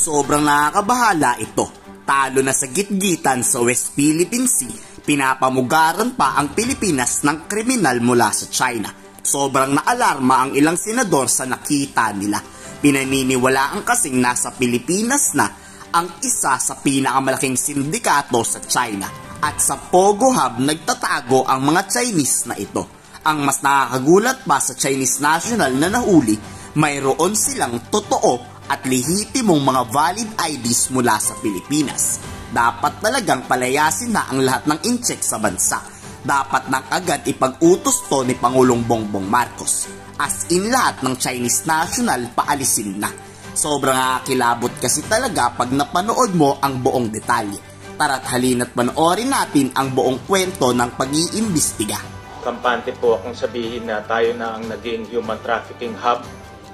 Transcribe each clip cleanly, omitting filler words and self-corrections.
Sobrang nakakabahala ito. Talo na sa gitgitan sa West Philippine Sea, pinapamugaran pa ang Pilipinas ng kriminal mula sa China. Sobrang naalarma ang ilang senador sa nakita nila. Pinaniniwalaan kasing nasa Pilipinas na ang isa sa pinakamalaking sindikato sa China at sa Pogo Hub nagtatago ang mga Chinese na ito. Ang mas nakakagulat pa sa Chinese national na nahuli, mayroon silang totoo at lehitimong mga valid IDs mula sa Pilipinas. Dapat talagang palayasin na ang lahat ng incheck sa bansa. Dapat nang agad ipag-utos to ni Pangulong Bongbong Marcos. As in lahat ng Chinese national paalisin na. Sobrang nakakilabot kasi talaga pag napanood mo ang buong detalye. Tara't halina't panoorin natin ang buong kwento ng pag-iimbestiga. Kampante po akong sabihin na tayo na ang naging human trafficking hub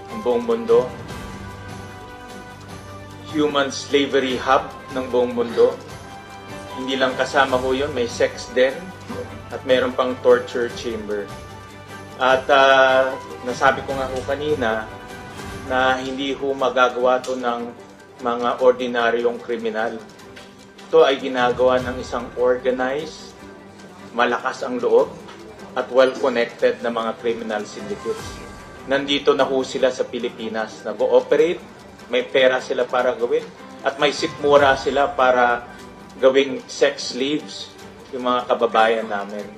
ng buong mundo. Human slavery hub ng buong mundo. Hindi lang kasama ho yun, may sex din at meron pang torture chamber. At nasabi ko nga ho kanina na hindi ho magagawa to ng mga ordinaryong kriminal. Ito ay ginagawa ng isang organized, malakas ang loob at well-connected na mga criminal syndicates. Nandito na ho sila sa Pilipinas, nag-ooperate, may pera sila para gawin, at may sikmura sila para gawing sex slaves yung mga kababayan namin.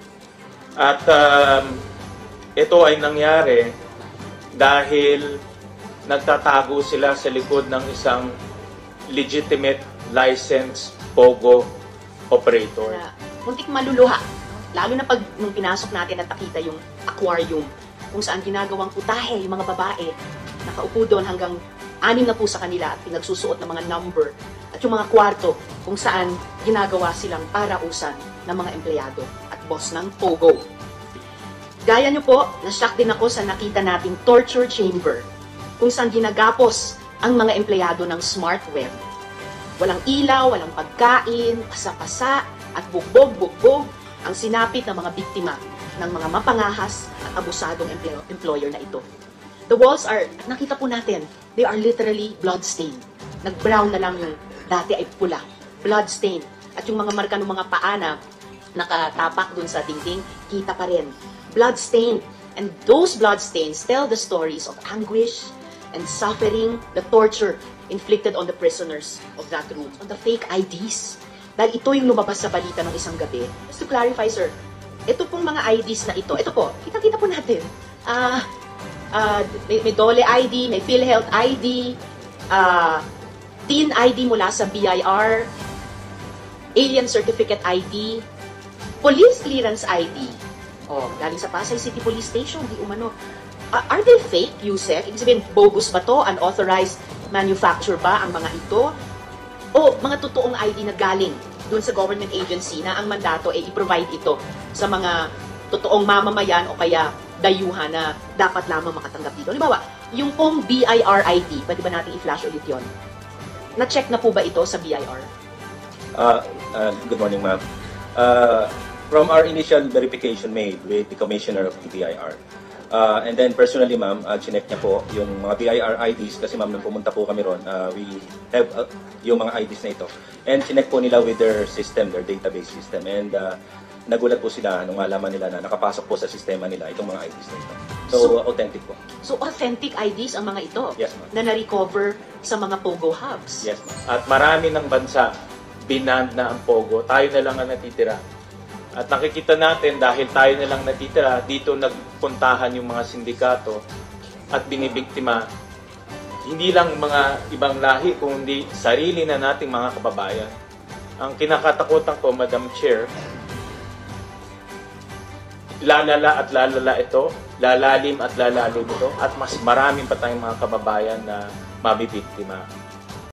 At ito ay nangyari dahil nagtatago sila sa likod ng isang legitimate licensed Pogo operator. Muntik maluluha. Lalo na pag nung pinasok natin at nakita yung aquarium kung saan ginagawang putahe yung mga babae. Nakaupo doon hanggang 6 na po sa kanila at pinagsusuot ng mga number. At yung mga kwarto kung saan ginagawa silang parausan ng mga empleyado at boss ng Pogo. Gaya nyo po, na-shock din ako sa nakita nating torture chamber kung saan ginagapos ang mga empleyado ng smart web. Walang ilaw, walang pagkain, pasa-pasa at bugbog-bugbog ang sinapit ng mga biktima ng mga mapangahas at abusadong employer na ito. The walls are, nakita po natin, they are literally blood-stained. Nag-brown na lang yung dati ay pula. Blood-stained. At yung mga marka ng mga paa na nakatapak dun sa dingding, kita pa rin. Blood-stained. And those bloodstains tell the stories of anguish and suffering, the torture inflicted on the prisoners of that room, on the fake IDs. Dahil ito yung lumabas sa balita ng isang gabi. Just to clarify, sir, ito pong mga IDs na ito po, kita-kita po natin. May Dole ID, may PhilHealth ID, Teen ID mula sa BIR, Alien Certificate ID, Police Clearance ID. Galing sa Pasay City Police Station, di umano. Are they fake, Yusek? Ibig sabihin, bogus ba to? Unauthorized manufacture ba ang mga ito? O mga totoong ID na galing dun sa government agency na ang mandato ay i-provide ito sa mga totoong mamamayan o kaya dayuhan na dapat lamang makatanggap dito. Halimbawa, yung pong BIR ID, pwede ba natin i-flash ulit yun? Na-check na po ba ito sa BIR? Good morning, ma'am. From our initial verification made with the Commissioner of the BIR, and then personally, ma'am, chinek niya po yung mga BIR IDs kasi ma'am, nung pumunta po kami ron, we have yung mga IDs na ito. And chinek po nila with their system, their database system. And nagulat po sila nung malaman nila na nakapasok po sa sistema nila itong mga IDs na ito. So authentic po. So, authentic IDs ang mga ito? Yes, ma'am. Na na-recover sa mga Pogo hubs? Yes, ma'am. At marami ng bansa, binand na ang Pogo. Tayo na lang ang natitira. At nakikita natin, dahil tayo na lang natitira, dito nagpuntahan yung mga sindikato at binibiktima. Hindi lang mga ibang lahi, kundi sarili na nating mga kababayan. Ang kinakatakutan ko, Madam Chair, lalala at lalala ito, lalalim at lalalim ito, at mas maraming pa tayong mga kababayan na mabibiktima.